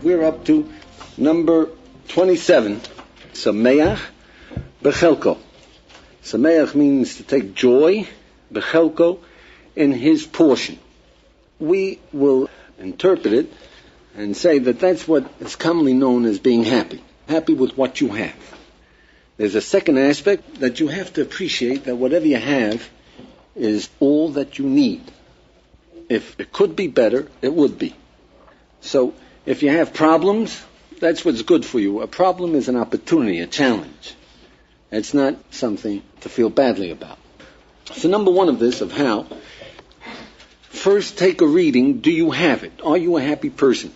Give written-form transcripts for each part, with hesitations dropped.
We're up to number 27, Sameach Bechelko. Sameach means to take joy, Bechelko, in his portion. We will interpret it and say that that's what is commonly known as being happy. Happy with what you have. There's a second aspect that you have to appreciate that whatever you have is all that you need. If it could be better, it would be. So, if you have problems, that's what's good for you. A problem is an opportunity, a challenge. It's not something to feel badly about. So number one of this, of how, first take a reading, do you have it? Are you a happy person?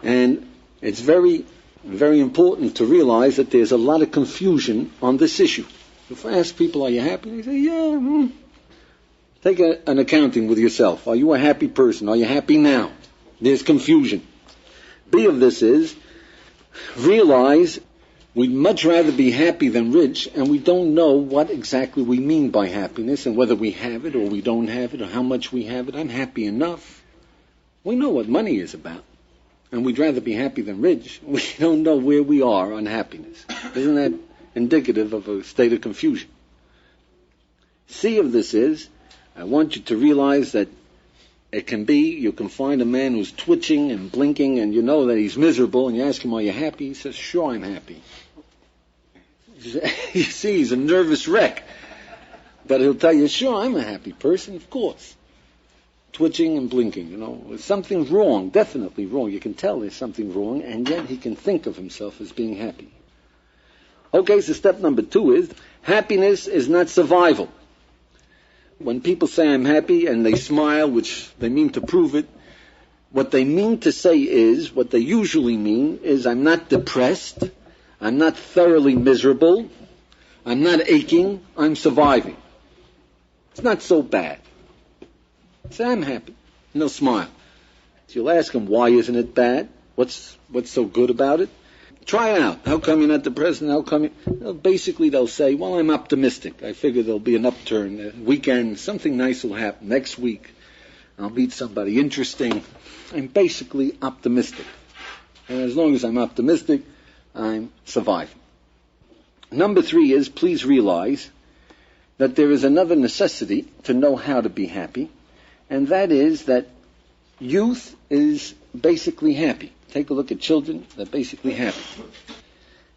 And it's very, very important to realize that there's a lot of confusion on this issue. If I ask people, are you happy? They say, yeah. Take an accounting with yourself. Are you a happy person? Are you happy now? There's confusion. B of this is, realize we'd much rather be happy than rich, and we don't know what exactly we mean by happiness, and whether we have it or we don't have it, or how much we have it. I'm happy enough. We know what money is about, and we'd rather be happy than rich. We don't know where we are on happiness. Isn't that indicative of a state of confusion? C of this is, I want you to realize that it can be, you can find a man who's twitching and blinking and you know that he's miserable and you ask him, are you happy? He says, sure, I'm happy. You see, he's a nervous wreck. But he'll tell you, sure, I'm a happy person, of course. Twitching and blinking, something's wrong, definitely wrong. You can tell there's something wrong, and yet he can think of himself as being happy. Okay, so step number 2 is, happiness is not survival. When people say I'm happy and they smile, which they mean to prove it, what they mean to say is, what they usually mean is I'm not depressed, I'm not thoroughly miserable, I'm not aching, I'm surviving. It's not so bad. Say I'm happy, and they'll smile. So you'll ask them, why isn't it bad? What's so good about it? Try it out. How come you're not depressed and how come you... Basically, they'll say, well, I'm optimistic. I figure there'll be an upturn. A weekend, something nice will happen. Next week, I'll meet somebody interesting. I'm basically optimistic. And as long as I'm optimistic, I'm surviving. Number 3 is, please realize that there is another necessity to know how to be happy, and that is that youth is basically happy. Take a look at children, they're basically happy.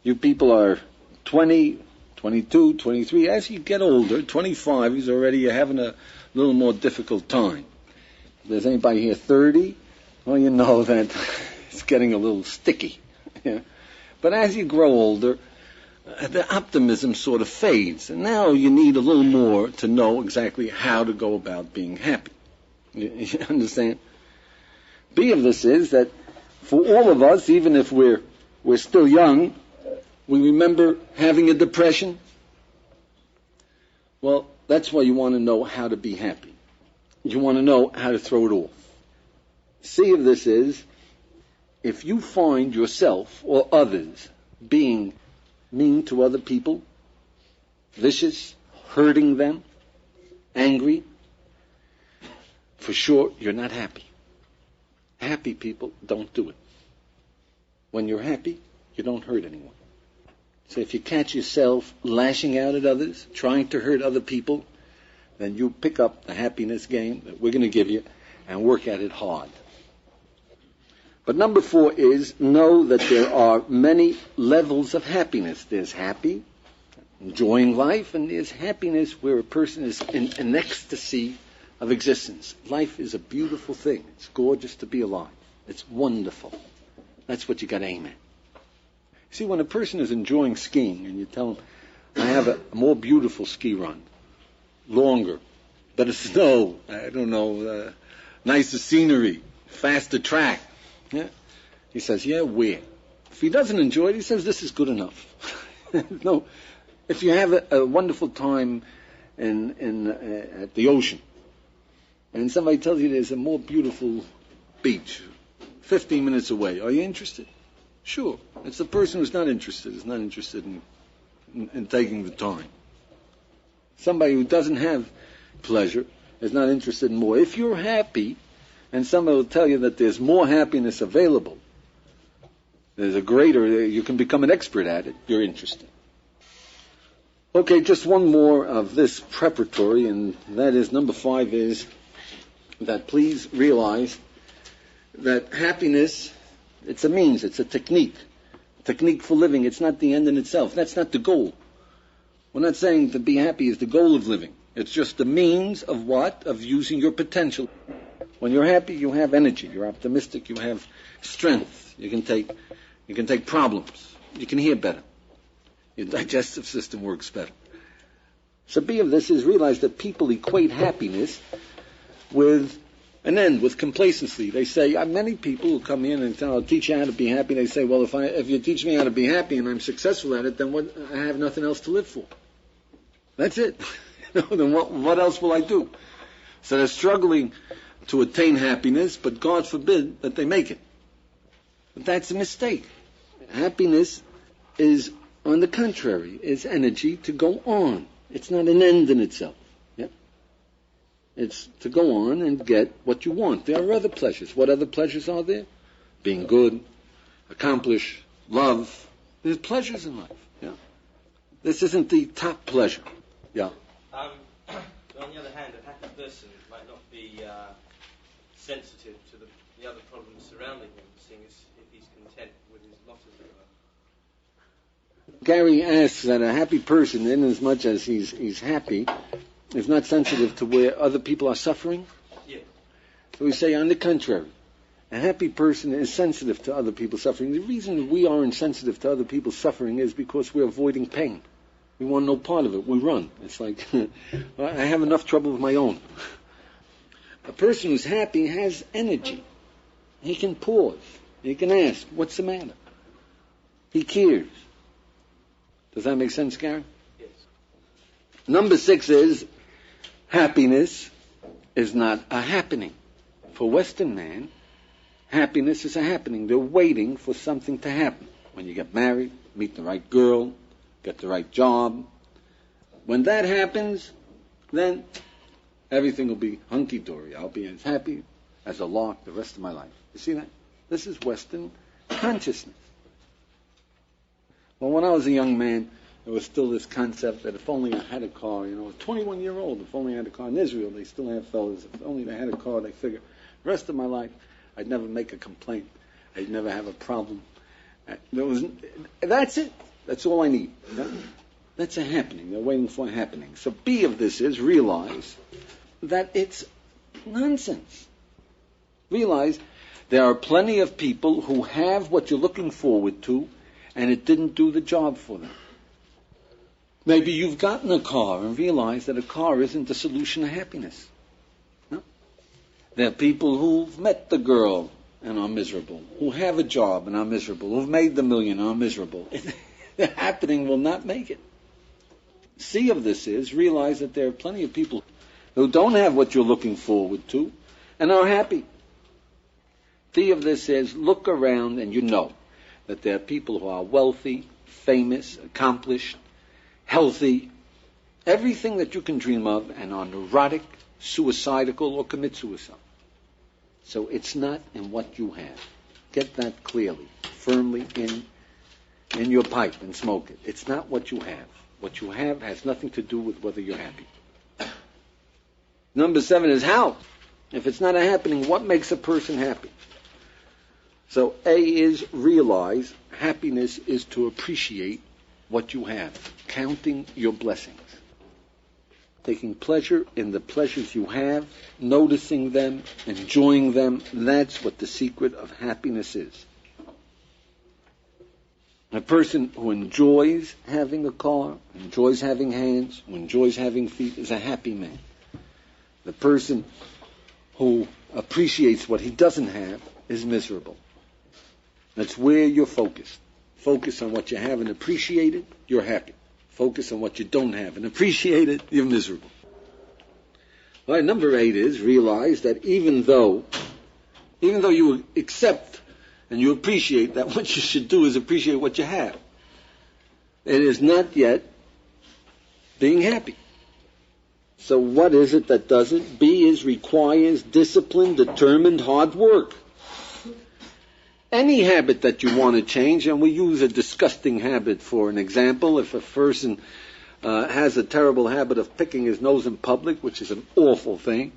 You people are 20, 22, 23. As you get older, 25 is already you're having a little more difficult time. If there's anybody here 30, well, you know that it's getting a little sticky. Yeah? But as you grow older, the optimism sort of fades. And now you need a little more to know exactly how to go about being happy. You understand? B of this is that for all of us, even if we're still young, we remember having a depression. Well, that's why you want to know how to be happy. You want to know how to throw it off. C of this is, if you find yourself or others being mean to other people, vicious, hurting them, angry, for sure you're not happy. Happy people don't do it. When you're happy, you don't hurt anyone. So if you catch yourself lashing out at others, trying to hurt other people, then you pick up the happiness game that we're going to give you and work at it hard. But number 4 is, know that there are many levels of happiness. There's happy, enjoying life, and there's happiness where a person is in an ecstasy of existence. Life is a beautiful thing. It's gorgeous to be alive. It's wonderful. That's what you got to aim at. See, when a person is enjoying skiing and you tell them, I have a more beautiful ski run, longer, better snow, nicer scenery, faster track. Yeah? He says, yeah, where? If he doesn't enjoy it, he says, this is good enough. No, if you have a wonderful time at the ocean, and somebody tells you there's a more beautiful beach 15 minutes away, are you interested? Sure. It's the person who's not interested, is not interested in taking the time. Somebody who doesn't have pleasure is not interested in more. If you're happy, and somebody will tell you that there's more happiness available, there's a greater, you can become an expert at it, you're interested. Okay, just one more of this preparatory, and that is, number 5 is that please realize that happiness, it's a means, it's a technique for living. It's not the end in itself. That's not the goal. We're not saying to be happy is the goal of living. It's just the means of what? Of using your potential. When you're happy, you have energy. You're optimistic. You have strength. You can take problems. You can hear better. Your digestive system works better. So B of this is realize that people equate happiness with an end, with complacency. They say, many people who come in and say, I'll teach you how to be happy. They say, well, if you teach me how to be happy and I'm successful at it, then I have nothing else to live for. That's it. Then what else will I do? So they're struggling to attain happiness, but God forbid that they make it. But that's a mistake. Happiness is, on the contrary, is energy to go on. It's not an end in itself. Yeah? It's to go on and get what you want. There are other pleasures. What other pleasures are there? Being good, accomplish, love. There's pleasures in life. Yeah? This isn't the top pleasure. Yeah? On the other hand, a happy person might not be sensitive to the other problems surrounding him, seeing as if he's content with his lot as it were. Gary asks that a happy person, in as much as he's happy, is not sensitive to where other people are suffering. Yeah. So we say, on the contrary, a happy person is sensitive to other people's suffering. The reason we are insensitive to other people's suffering is because we're avoiding pain. We want no part of it. We run. It's like, I have enough trouble with my own. A person who's happy has energy. He can pause. He can ask, what's the matter? He cares. Does that make sense, Gary? Yes. Number 6 is, happiness is not a happening. For Western man, happiness is a happening. They're waiting for something to happen. When you get married, meet the right girl, get the right job. When that happens, then everything will be hunky-dory. I'll be as happy as a lark the rest of my life. You see that? This is Western consciousness. Well, when I was a young man, there was still this concept that if only I had a car, a 21-year-old, if only I had a car. In Israel, they still have fellas, if only they had a car, they figure, the rest of my life, I'd never make a complaint. I'd never have a problem. That's it. That's all I need. That's a happening. They're waiting for a happening. So B of this is realize that it's nonsense. Realize there are plenty of people who have what you're looking forward to, and it didn't do the job for them. Maybe you've gotten a car and realized that a car isn't the solution to happiness. No? There are people who've met the girl and are miserable, who have a job and are miserable, who've made the million and are miserable. The happening will not make it. C of this is realize that there are plenty of people who don't have what you're looking forward to and are happy. D of this is look around and you know that there are people who are wealthy, famous, accomplished, healthy, everything that you can dream of, and are neurotic, suicidal, or commit suicide. So it's not in what you have. Get that clearly, firmly in your pipe and smoke it. It's not what you have. What you have has nothing to do with whether you're happy. Number 7 is how. If it's not a happening, what makes a person happy? So A is realize happiness is to appreciate what you have, counting your blessings, taking pleasure in the pleasures you have, noticing them, enjoying them. That's what the secret of happiness is. A person who enjoys having a car, enjoys having hands, who enjoys having feet, is a happy man. The person who appreciates what he doesn't have is miserable. That's where you're focused. Focus on what you have and appreciate it, you're happy. Focus on what you don't have and appreciate it, you're miserable. All right, number 8 is realize that even though you accept and you appreciate that what you should do is appreciate what you have, it is not yet being happy. So what is it that does it? B requires discipline, determined, hard work. Any habit that you want to change, and we use a disgusting habit for an example. If a person has a terrible habit of picking his nose in public, which is an awful thing,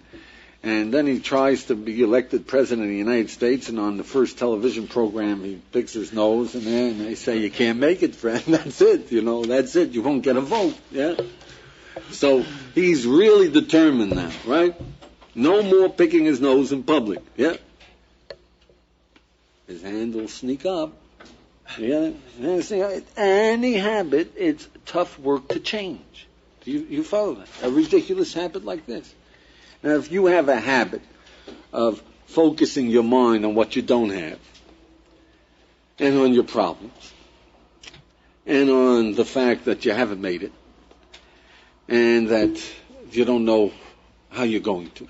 and then he tries to be elected president of the United States, and on the first television program he picks his nose, and then they say, you can't make it, friend, that's it, that's it, you won't get a vote, yeah? So he's really determined now, right? No more picking his nose in public, yeah? His hand will sneak up. Yeah, any habit, it's tough work to change. You follow that? A ridiculous habit like this. Now, if you have a habit of focusing your mind on what you don't have, and on your problems, and on the fact that you haven't made it, and that you don't know how you're going to,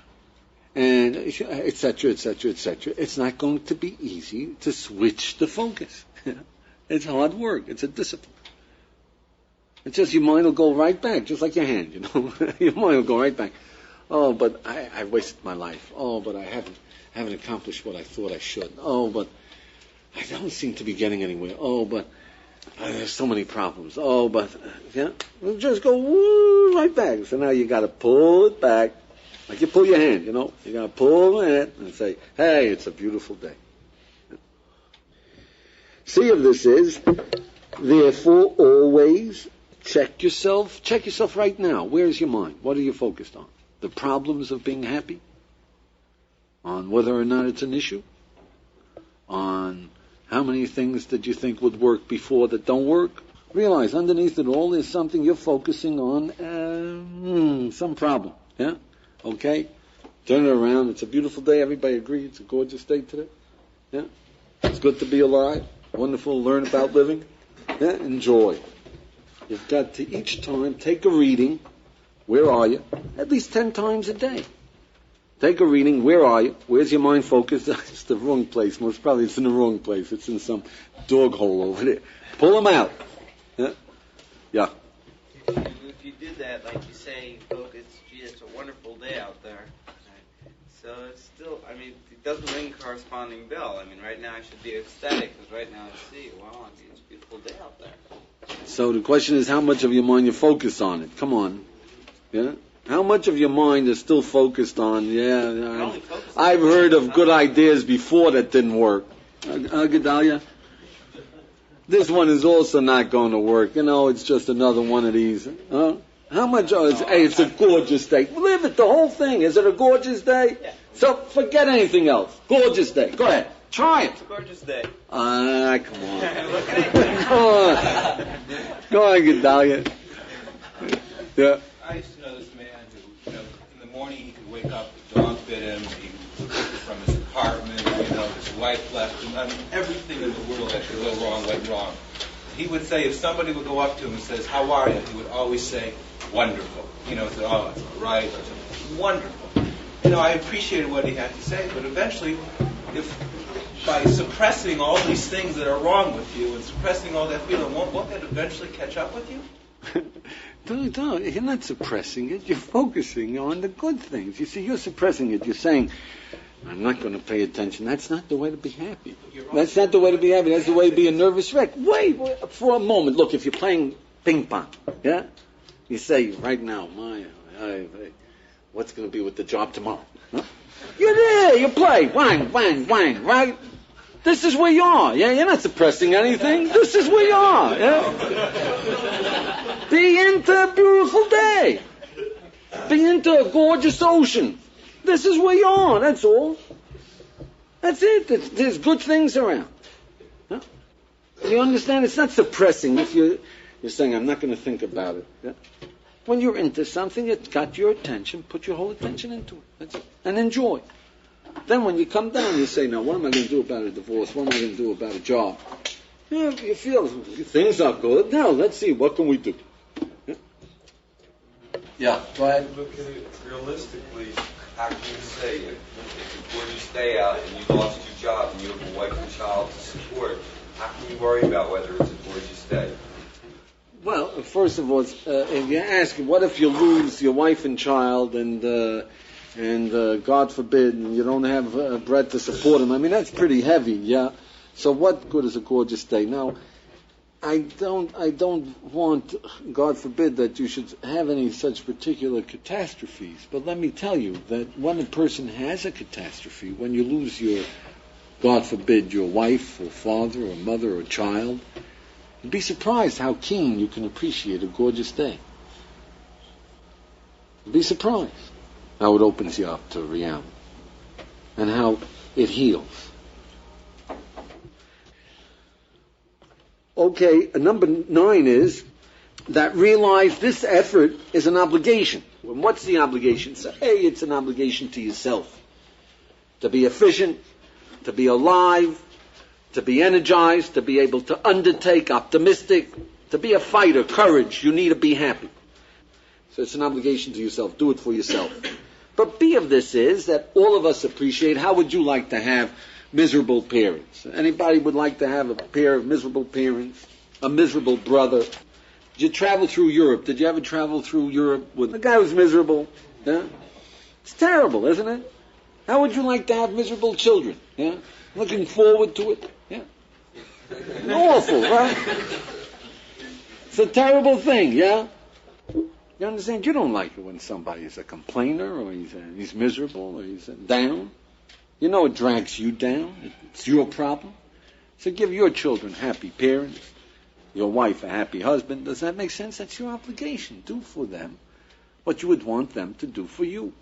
and et cetera, it's not going to be easy to switch the focus. It's hard work. It's a discipline. It's just your mind will go right back, just like your hand, Your mind will go right back. Oh, but I wasted my life. Oh, but I haven't accomplished what I thought I should. Oh, but I don't seem to be getting anywhere. Oh, but there's so many problems. Oh, but it'll just go right back. So now you got to pull it back. Like you pull your hand, You got to pull it and say, hey, it's a beautiful day. C of this is, therefore, always check yourself. Check yourself right now. Where's your mind? What are you focused on? The problems of being happy? On whether or not it's an issue? On how many things did you think would work before that don't work? Realize underneath it all is something you're focusing on, some problem. Yeah? Okay? Turn it around. It's a beautiful day. Everybody agree it's a gorgeous day today? Yeah? It's good to be alive. Wonderful to learn about living. Yeah? Enjoy. You've got to each time take a reading. Where are you? At least 10 times a day. Take a reading. Where are you? Where's your mind focused? It's the wrong place. Most probably it's in the wrong place. It's in some dog hole over there. Pull them out. Yeah? Yeah. If you did that, like you say, focus, gee, it's a wonderful day out there. Right? So it's still, it doesn't ring a corresponding bell. Right now I should be ecstatic, because right now I see, wow, it's a beautiful day out there. So the question is, how much of your mind you focus on it? Come on. Yeah? How much of your mind is still focused on, I've heard of good ideas before that didn't work. Gedalia? This one is also not going to work. It's just another one of these. How much hey, it's a gorgeous day. Live it, the whole thing. Is it a gorgeous day? Yeah. So forget anything else. Gorgeous day. Go ahead. Try it. It's a gorgeous day. Come on. Come on. Go on, Gedalia. Yeah. I used to know this man who, in the morning he could wake up, the dog bit him, he was from his apartment, his wife left him. Everything in the world that could go wrong went wrong. He would say, if somebody would go up to him and says, how are you? He would always say, wonderful. Say, oh, it's all right. Or wonderful. I appreciated what he had to say, but eventually, if by suppressing all these things that are wrong with you and suppressing all that feeling, won't that eventually catch up with you? No, you're not suppressing it. You're focusing on the good things. You see, you're suppressing it. You're saying, I'm not going to pay attention. That's not the way to be happy. That's not the way to be happy. That's the way to be a nervous wreck. Wait for a moment. Look, if you're playing ping pong, yeah? You say, right now, what's going to be with the job tomorrow? Huh? You're there. You play. Wang, right? This is where you are. Yeah, you're not suppressing anything. This is where you are. Yeah? Be into a beautiful day. Be into a gorgeous ocean. This is where you are. That's all. That's it. There's good things around. Huh? You understand? It's not suppressing. If you're saying, I'm not going to think about it. Yeah? When you're into something, it's got your attention. Put your whole attention into it. That's it. And enjoy. Then when you come down, you say, now, what am I going to do about a divorce? What am I going to do about a job? You feel things are good. Now, let's see, what can we do? Yeah, go ahead. Look at it realistically. How can you say if it's a gorgeous day out and you lost your job and you have a wife and child to support, how can you worry about whether it's a gorgeous day? Well, first first of all, if you ask, what if you lose your wife and child, and God forbid, and you don't have bread to support them? I mean, that's pretty heavy, yeah. So what good is a gorgeous day? Now, I don't want, God forbid, that you should have any such particular catastrophes. But let me tell you that when a person has a catastrophe, when you lose your, God forbid, your wife or father or mother or child, you'd be surprised how keen you can appreciate a gorgeous day. You'd be surprised how it opens you up to reality and how it heals. Okay, number 9 is that realize this effort is an obligation. And what's the obligation? So, it's an obligation to yourself. To be efficient, to be alive, to be energized, to be able to undertake, optimistic, to be a fighter, courage. You need to be happy. So it's an obligation to yourself. Do it for yourself. But B of this is that all of us appreciate, how would you like to have miserable parents? Anybody would like to have a pair of miserable parents? A miserable brother? Did you travel through Europe? Did you ever travel through Europe with a guy who's miserable? Yeah? It's terrible, isn't it? How would you like to have miserable children? Yeah? Looking forward to it? Yeah? Awful, right? It's a terrible thing, yeah? You understand? You don't like it when somebody is a complainer, or he's miserable, or he's down. You know it drags you down. It's your problem. So give your children happy parents, your wife a happy husband. Does that make sense? That's your obligation. Do for them what you would want them to do for you.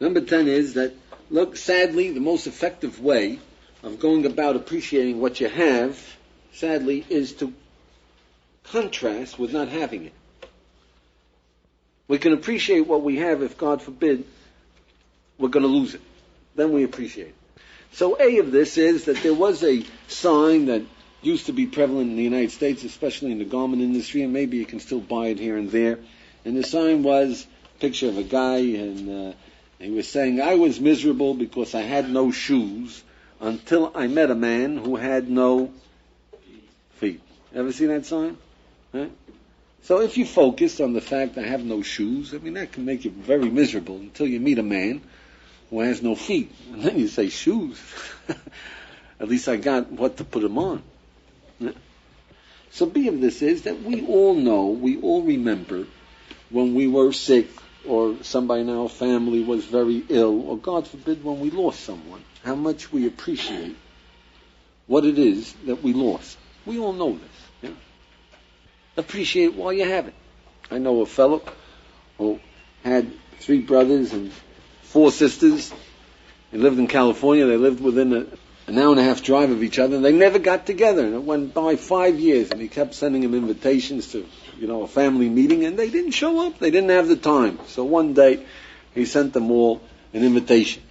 Number 10 is that, look, sadly, the most effective way of going about appreciating what you have, sadly, is to contrast with not having it. We can appreciate what we have if, God forbid, we're going to lose it. Then we appreciate it. So A of this is that there was a sign that used to be prevalent in the United States, especially in the garment industry, and maybe you can still buy it here and there. And the sign was a picture of a guy, and he was saying, I was miserable because I had no shoes until I met a man who had no feet. Ever see that sign? Right? So if you focus on the fact I have no shoes, I mean, that can make you very miserable until you meet a man who has no feet. And then you say, shoes? At least I got what to put them on. Yeah? So B of this is that we all know, we all remember when we were sick, or somebody in our family was very ill, or God forbid when we lost someone, how much we appreciate what it is that we lost. We all know this. Yeah? Appreciate while you have it. I know a fellow who had 3 brothers and 4 sisters. They lived in California. They lived within an hour and a half drive of each other. They never got together. And it went by 5 years, and he kept sending them invitations to, a family meeting, and they didn't show up. They didn't have the time. So one day, he sent them all an invitation.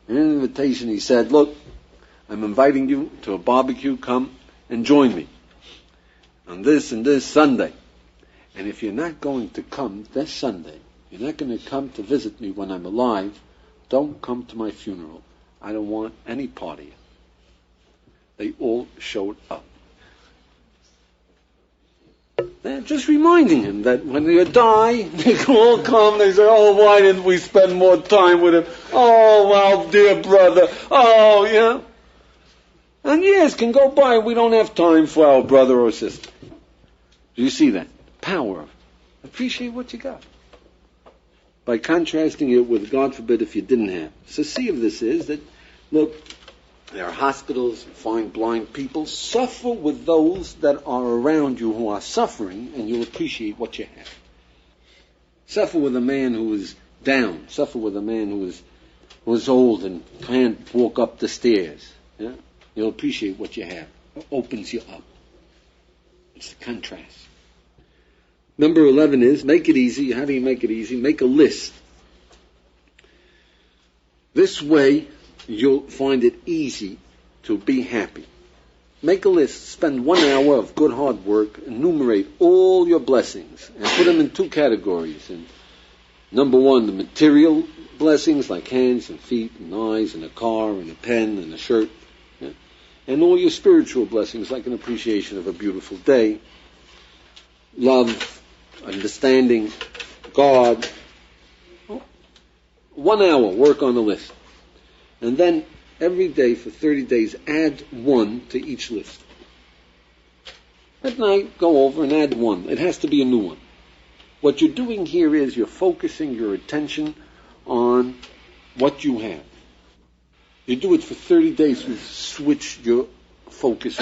In an invitation, he said, look, I'm inviting you to a barbecue. Come and join me on this and this Sunday. And if you're not going to come this Sunday, you're not going to come to visit me when I'm alive, don't come to my funeral. I don't want any part of you. They all showed up. They're just reminding him that when you die, they can all come, they say, oh, why didn't we spend more time with him? Oh, well, dear brother. Oh, yeah. And years can go by, we don't have time for our brother or sister. Do you see that? Power of it. Appreciate what you got. By contrasting it with, God forbid, if you didn't have. So C of this is that, look, there are hospitals, find blind people. Suffer with those that are around you who are suffering, and you'll appreciate what you have. Suffer with a man who is down. Suffer with a man who is old and can't walk up the stairs. Yeah? You'll appreciate what you have. It opens you up. It's the contrast. Number 11 is, make it easy. How do you make it easy? Make a list. This way, you'll find it easy to be happy. Make a list. Spend 1 hour of good hard work. Enumerate all your blessings and put them in 2 categories. And number 1, the material blessings like hands and feet and eyes and a car and a pen and a shirt. Yeah? And all your spiritual blessings like an appreciation of a beautiful day love, understanding, God. 1 hour, work on the list. And then every day for 30 days, add 1 to each list. At night, go over and add 1. It has to be a new one. What you're doing here is you're focusing your attention on what you have. You do it for 30 days, you've switched your focus.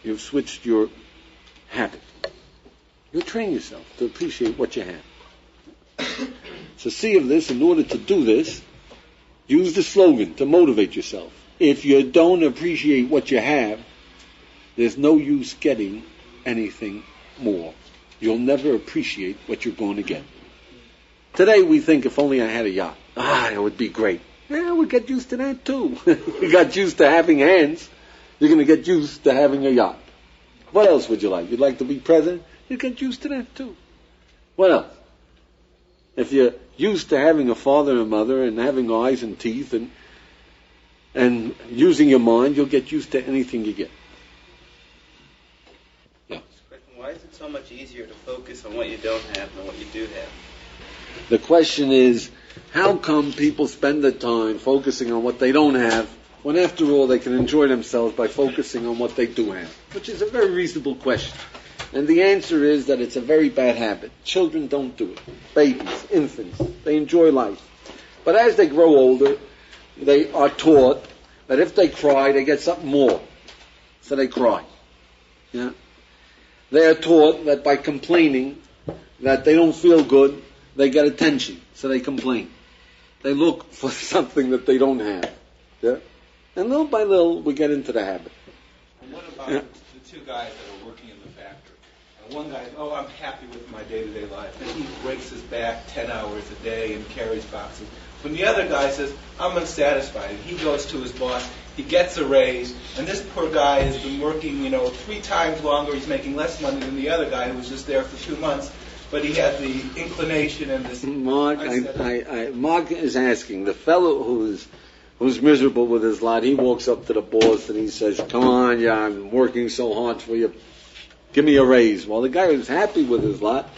You've switched your habit. You train yourself to appreciate what you have. So see of this, in order to do this, use the slogan to motivate yourself. If you don't appreciate what you have, there's no use getting anything more. You'll never appreciate what you're going to get. Today we think, if only I had a yacht. It would be great. Yeah, we'll get used to that too. You got used to having hands. You're going to get used to having a yacht. What else would you like? You'd like to be president? You get used to that too. What else? If you're used to having a father and a mother and having eyes and teeth and using your mind, you'll get used to anything you get. Yeah. Why is it so much easier to focus on what you don't have than what you do have? The question is, how come people spend their time focusing on what they don't have, when after all they can enjoy themselves by focusing on what they do have? Which is a very reasonable question. And the answer is that it's a very bad habit. Children don't do it. Babies, infants, they enjoy life. But as they grow older, they are taught that if they cry, they get something more. So they cry. Yeah? They are taught that by complaining, that they don't feel good, they get attention. So they complain. They look for something that they don't have. Yeah? And little by little, we get into the habit. And what about the two guys that are working in the factory? And one guy, I'm happy with my day-to-day life. And he breaks his back 10 hours a day and carries boxes. When the other guy says, I'm unsatisfied, and he goes to his boss, he gets a raise, and this poor guy has been working, 3 times longer, he's making less money than the other guy who was just there for 2 months, but he had the inclination and this... Mark is asking, the fellow who's miserable with his lot, he walks up to the boss and he says, come on, I'm working so hard for you, give me a raise. Well, the guy who's happy with his lot,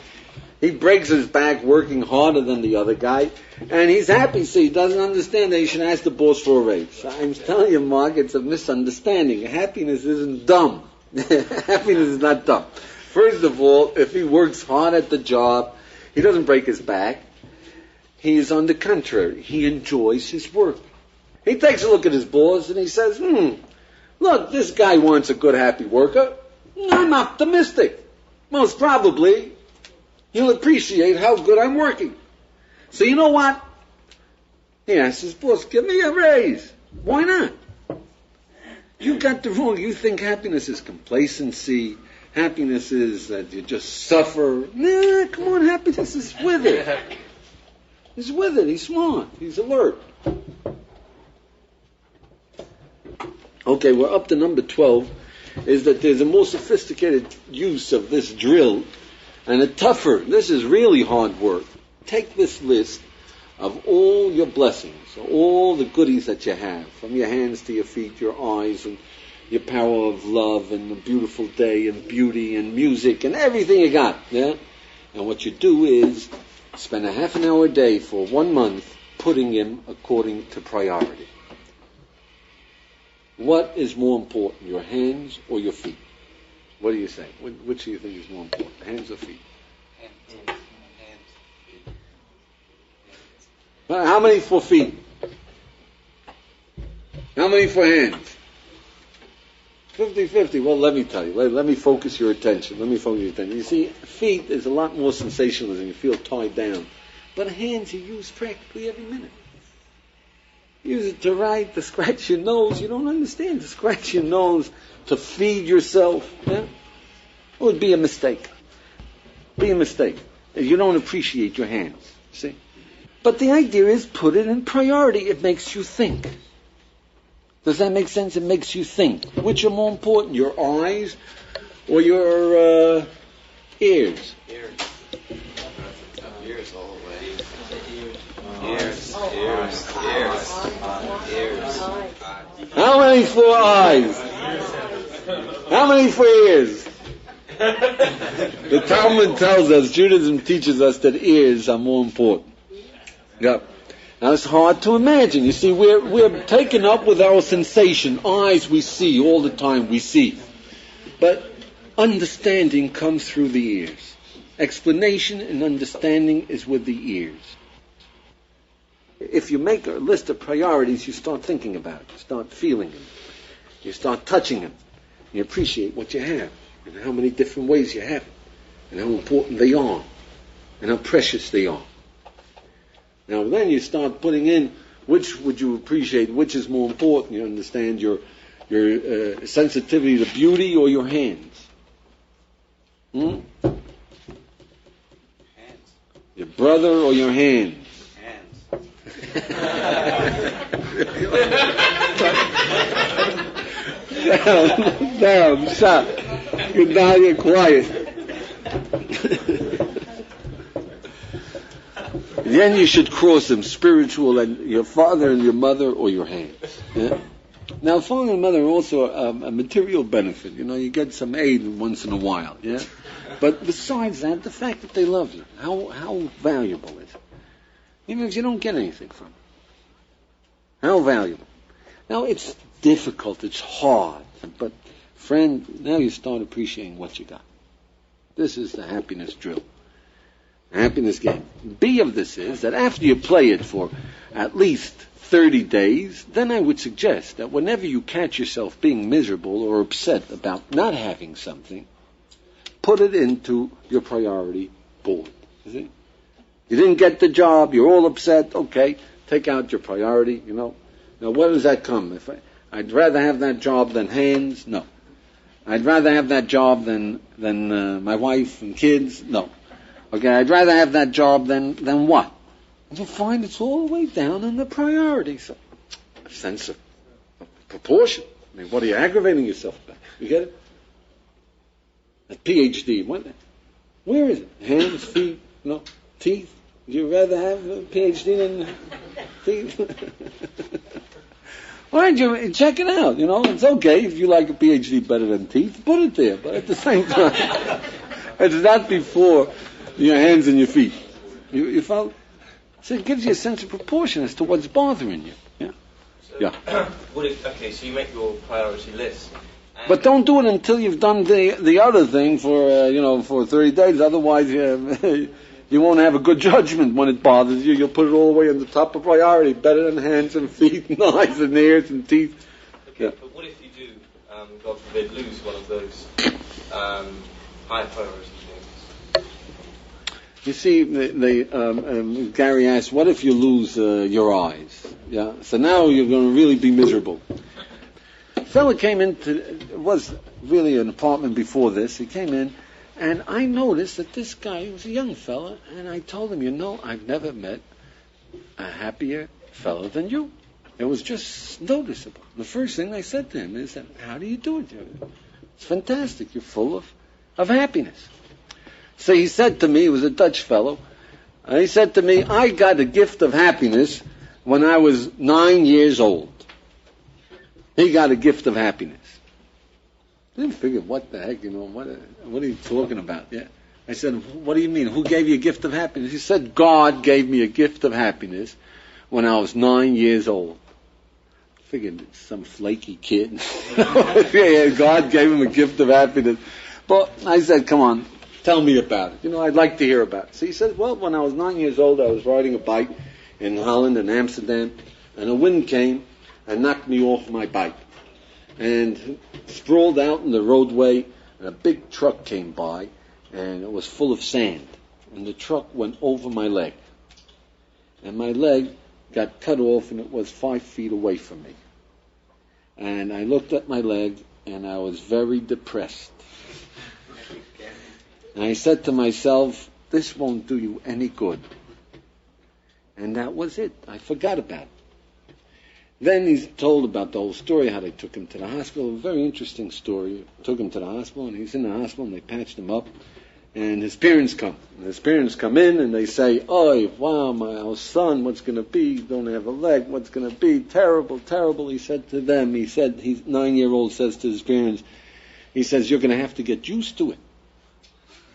he breaks his back working harder than the other guy, and he's happy, so he doesn't understand that he should ask the boss for a raise. I'm telling you, Mark, it's a misunderstanding. Happiness isn't dumb. Happiness is not dumb. First of all, if he works hard at the job, he doesn't break his back. He is on the contrary. He enjoys his work. He takes a look at his boss and he says, look, this guy wants a good, happy worker. I'm optimistic. Most probably, he'll appreciate how good I'm working. So you know what? He asks his boss, give me a raise. Why not? You got the wrong. You think happiness is complacency. Happiness is that you just suffer. Nah, come on, happiness is with it. He's with it. He's smart. He's alert. Okay, we're up to number 12, is that there's a more sophisticated use of this drill and a tougher. This is really hard work. Take this list of all your blessings, all the goodies that you have, from your hands to your feet, your eyes, and your power of love, and a beautiful day, and beauty, and music, and everything you got. Yeah? And what you do is spend a half an hour a day for 1 month putting them according to priority. What is more important, your hands or your feet? What do you say? Which do you think is more important, hands or feet? Hands. How many for feet? How many for hands? 50-50. Well, let me tell you. Let me focus your attention. You see, feet is a lot more sensationalism. You feel tied down. But hands you use practically every minute. Use it to write, to scratch your nose. You don't understand. To scratch your nose, to feed yourself. Yeah? It would be a mistake. Be a mistake. If you don't appreciate your hands. See? But the idea is put it in priority. It makes you think. Does that make sense? It makes you think. Which are more important, your eyes or your ears? Ears all the way. Ears. How many for eyes? How many for ears? The Talmud tells us, Judaism teaches us that ears are more important. Yeah. Now it's hard to imagine. You see, we're taken up with our sensation. Eyes we see all the time, we see. But understanding comes through the ears. Explanation and understanding is with the ears. If you make a list of priorities, you start thinking about it. You start feeling them. You start touching them. You appreciate what you have and how many different ways you have it and how important they are and how precious they are. Now then you start putting in which would you appreciate, which is more important. You understand your sensitivity to beauty or your hands. Hands. Your brother or your hands. Hands. Down, stop. Now you're quiet. Then you should cross them, spiritual, and your father and your mother or your hands. Yeah? Now, father and mother are also a material benefit. You know, you get some aid once in a while. Yeah. But besides that, the fact that they love you, how valuable is it? Even if you don't get anything from it. How valuable. Now, it's difficult, it's hard, but friend, now you start appreciating what you got. This is the happiness drill. Happiness game. B of this is that after you play it for at least 30 days, then I would suggest that whenever you catch yourself being miserable or upset about not having something, put it into your priority board. You see? You didn't get the job, you're all upset, okay, take out your priority, you know. Now where does that come? I'd rather have that job than hands? No. I'd rather have that job than my wife and kids? No. Okay, I'd rather have that job than what? And you'll find it's all the way down in the priority. So, a sense of proportion. I mean, what are you aggravating yourself about? You get it? A PhD. Where is it? Hands, feet, no, teeth? Would you rather have a PhD than teeth? Why don't you check it out? You know, it's okay if you like a PhD better than teeth. Put it there, but at the same time, it's not before your hands and your feet. You follow? So it gives you a sense of proportion as to what's bothering you. Yeah. So, yeah. Okay, so you make your priority list. But don't do it until you've done the other thing for for 30 days. Otherwise, you won't have a good judgment when it bothers you. You'll put it all the way on the top of priority, better than hands and feet, and eyes and ears and teeth. Okay, yeah. But what if you do, God forbid, lose one of those high priority things? You see, Gary asked, what if you lose your eyes? Yeah. So now you're going to really be miserable. A fella came it was really an apartment before this. He came in, and I noticed that this guy, he was a young fella, and I told him, I've never met a happier fella than you. It was just noticeable. The first thing I said to him is, how do you do it? It's fantastic. You're full of happiness. So he said to me, he was a Dutch fellow, he said to me, I got a gift of happiness when I was 9 years old. He got a gift of happiness. I didn't figure, what the heck, what are you talking about? Yeah. I said, what do you mean? Who gave you a gift of happiness? He said, God gave me a gift of happiness when I was 9 years old. I figured it's some flaky kid. Yeah, God gave him a gift of happiness. But I said, come on, tell me about it. I'd like to hear about it. So he said, well, when I was 9 years old, I was riding a bike in Holland and Amsterdam, and a wind came and knocked me off my bike. And sprawled out in the roadway, and a big truck came by, and it was full of sand. And the truck went over my leg. And my leg got cut off, and it was 5 feet away from me. And I looked at my leg, and I was very depressed. And I said to myself, this won't do you any good. And that was it. I forgot about it. Then he's told about the whole story, how they took him to the hospital. A very interesting story. Took him to the hospital, and he's in the hospital, and they patched him up. And his parents come. And his parents come in, and they say, "Oh, wow, our son, what's going to be? He don't have a leg. What's going to be? Terrible, terrible." He said to them, he's 9-year-old says to his parents, he says, "You're going to have to get used to it."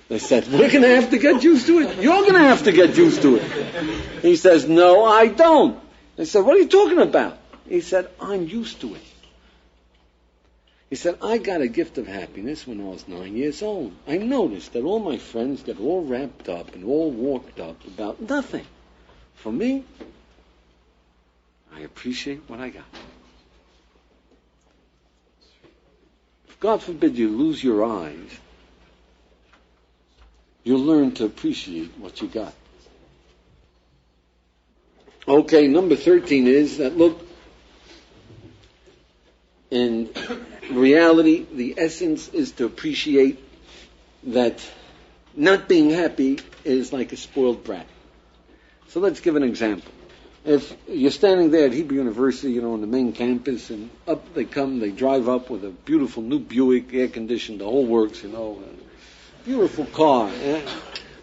They said, we're going to have to get used to it. You're going to have to get used to it. He says, no, I don't. They said, what are you talking about? He said, I'm used to it. He said, I got a gift of happiness when I was 9 years old. I noticed that all my friends get all wrapped up and all worked up about nothing. For me, I appreciate what I got. If God forbid you lose your eyes, you'll learn to appreciate what you got. Okay, number 13 is that, look, in reality, the essence is to appreciate that not being happy is like a spoiled brat. So let's give an example. If you're standing there at Hebrew University, on the main campus, and up they come, they drive up with a beautiful new Buick, air-conditioned, the whole works, a beautiful car. Yeah?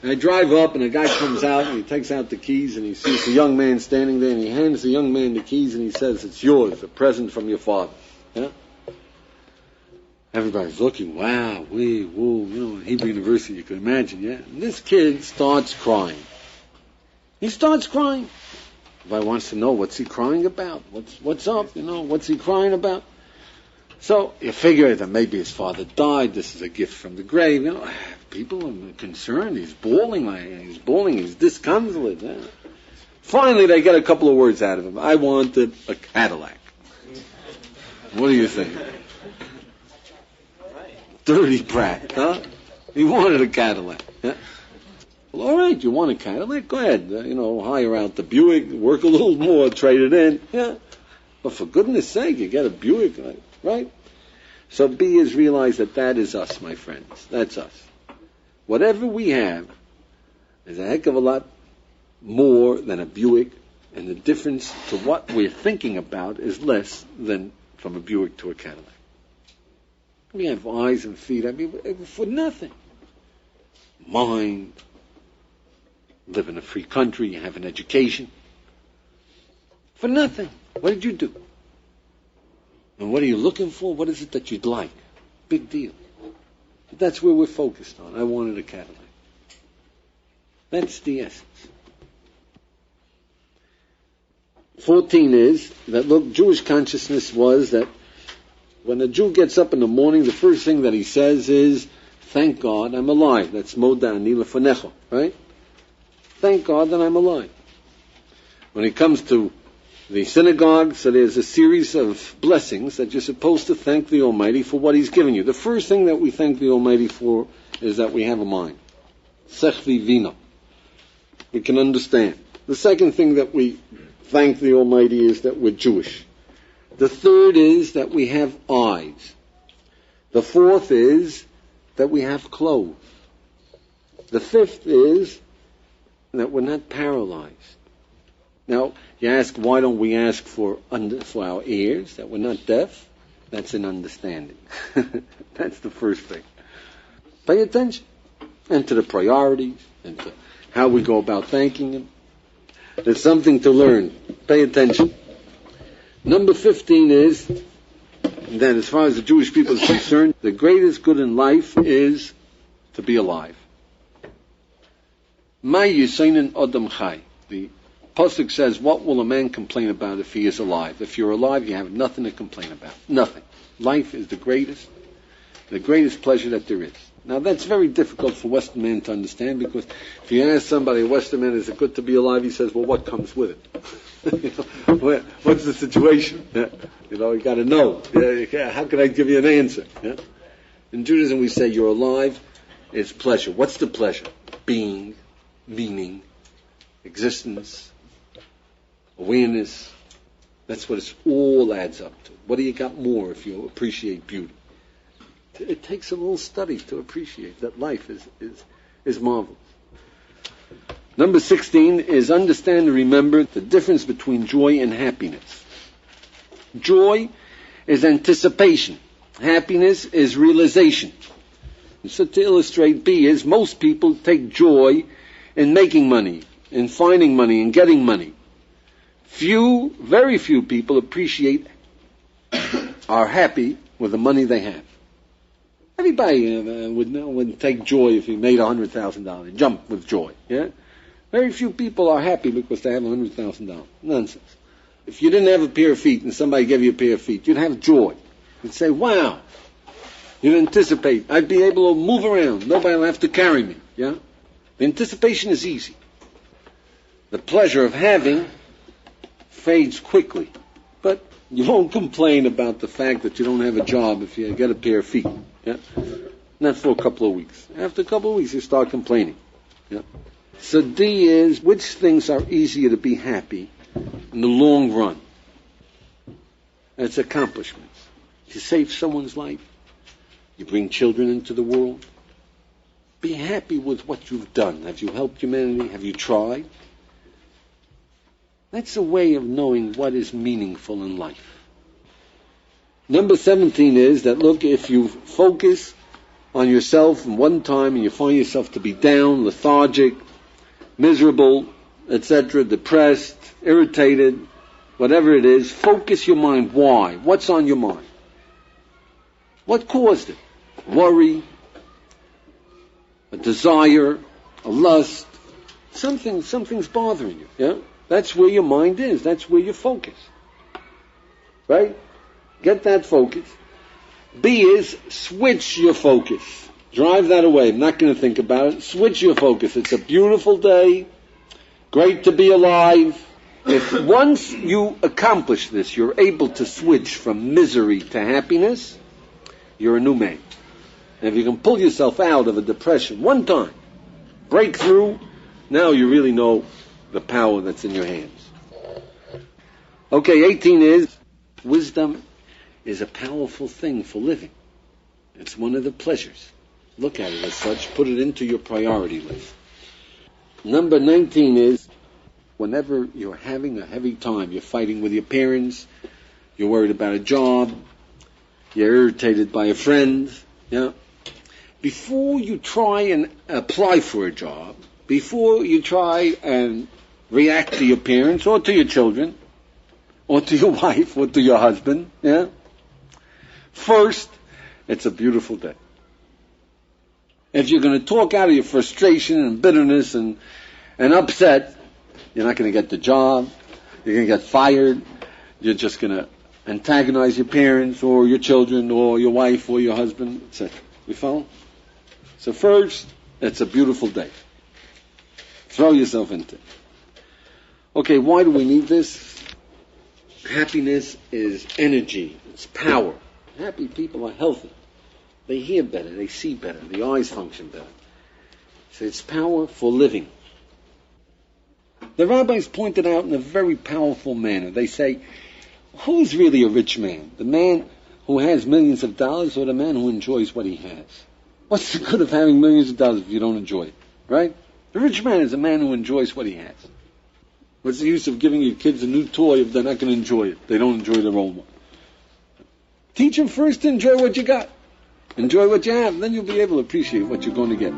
And I drive up, and a guy comes out, and he takes out the keys, and he sees the young man standing there, and he hands the young man the keys, and he says, it's yours, a present from your father. Yeah? Everybody's looking, wow, whoa, Hebrew University, you can imagine, yeah? And this kid starts crying. He starts crying. Everybody wants to know, what's he crying about? What's up, what's he crying about? So you figure that maybe his father died, this is a gift from the grave, people are concerned, he's bawling, he's disconsolate. Yeah? Finally they get a couple of words out of him. I wanted a Cadillac. What do you think? Dirty brat, huh? He wanted a Cadillac. Yeah? Well, all right, you want a Cadillac? Go ahead, hire out the Buick, work a little more, trade it in. Yeah. But for goodness sake, you get a Buick, right? So B is realize that is us, my friends. That's us. Whatever we have is a heck of a lot more than a Buick, and the difference to what we're thinking about is less than from a Buick to a Cadillac. We have eyes and feet, for nothing. Mind, live in a free country, you have an education. For nothing. What did you do? And what are you looking for? What is it that you'd like? Big deal. But that's where we're focused on. I wanted a Cadillac. That's the essence. 14 is that, look, Jewish consciousness was that when a Jew gets up in the morning, the first thing that he says is, thank God I'm alive. That's Moda Ani Lefanecha, right? Thank God that I'm alive. When it comes to the synagogue, so there's a series of blessings that you're supposed to thank the Almighty for what He's given you. The first thing that we thank the Almighty for is that we have a mind. Sechvi vina. We can understand. The second thing that we thank the Almighty is that we're Jewish. The third is that we have eyes. The fourth is that we have clothes. The fifth is that we're not paralyzed. Now, you ask, why don't we ask for our ears, that we're not deaf? That's an understanding. That's the first thing. Pay attention. And to the priorities, and to how we go about thanking Him. There's something to learn. Pay attention. Number 15 is that as far as the Jewish people is concerned, the greatest good in life is to be alive. Ma yisainin adam chai. The Pasuk says, what will a man complain about if he is alive? If you're alive, you have nothing to complain about. Nothing. Life is the greatest pleasure that there is. Now that's very difficult for Western man to understand, because if you ask somebody, a Western man, is it good to be alive? He says, well, what comes with it? What's the situation? Yeah. You got to know. Yeah. How can I give you an answer? Yeah. In Judaism we say you're alive, it's pleasure. What's the pleasure? Being, meaning, existence, awareness. That's what it all adds up to. What do you got more if you appreciate beauty? It takes a little study to appreciate that life is marvelous. Number 16 is understand and remember the difference between joy and happiness. Joy is anticipation. Happiness is realization. So to illustrate B is most people take joy in making money, in finding money, in getting money. Very few people appreciate, are happy with the money they have. Everybody would take joy if he made $100,000. Jump with joy. Yeah. Very few people are happy because they have $100,000. Nonsense. If you didn't have a pair of feet and somebody gave you a pair of feet, you'd have joy. You'd say, "Wow." You'd anticipate. I'd be able to move around. Nobody will have to carry me. Yeah. The anticipation is easy. The pleasure of having fades quickly. But you won't complain about the fact that you don't have a job if you get a pair of feet. Yeah? Not for a couple of weeks. After a couple of weeks, you start complaining. Yeah? So D is, which things are easier to be happy in the long run? That's accomplishments. You save someone's life. You bring children into the world. Be happy with what you've done. Have you helped humanity? Have you tried? That's a way of knowing what is meaningful in life. Number 17 is that, look, if you focus on yourself in one time and you find yourself to be down, lethargic, miserable, etc., depressed, irritated, whatever it is, focus your mind. Why? What's on your mind? What caused it? Worry, a desire, a lust, something's bothering you. Yeah? That's where your mind is. That's where you focus. Right? Get that focus. B is switch your focus. Drive that away. I'm not going to think about it. Switch your focus. It's a beautiful day. Great to be alive. If once you accomplish this, you're able to switch from misery to happiness, you're a new man. And if you can pull yourself out of a depression one time, break through, now you really know the power that's in your hands. Okay, 18 is, wisdom is a powerful thing for living. It's one of the pleasures. Look at it as such. Put it into your priority list. Number 19 is, whenever you're having a heavy time, you're fighting with your parents, you're worried about a job, you're irritated by a friend, yeah? Before you try and apply for a job, before you try and react to your parents or to your children or to your wife or to your husband, yeah? First, it's a beautiful day. If you're going to talk out of your frustration and bitterness and upset, you're not going to get the job, you're going to get fired, you're just going to antagonize your parents or your children or your wife or your husband, etc. You follow? So first, it's a beautiful day. Throw yourself into it. Okay, why do we need this? Happiness is energy. It's power. Happy people are healthy. They hear better. They see better. The eyes function better. So it's power for living. The rabbis pointed out in a very powerful manner. They say, who's really a rich man? The man who has millions of dollars or the man who enjoys what he has? What's the good of having millions of dollars if you don't enjoy it? Right? The rich man is a man who enjoys what he has. What's the use of giving your kids a new toy if they're not going to enjoy it? They don't enjoy their old one. Teach them first to enjoy what you got. Enjoy what you have, then you'll be able to appreciate what you're going to get.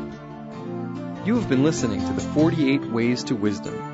You have been listening to the 48 Ways to Wisdom.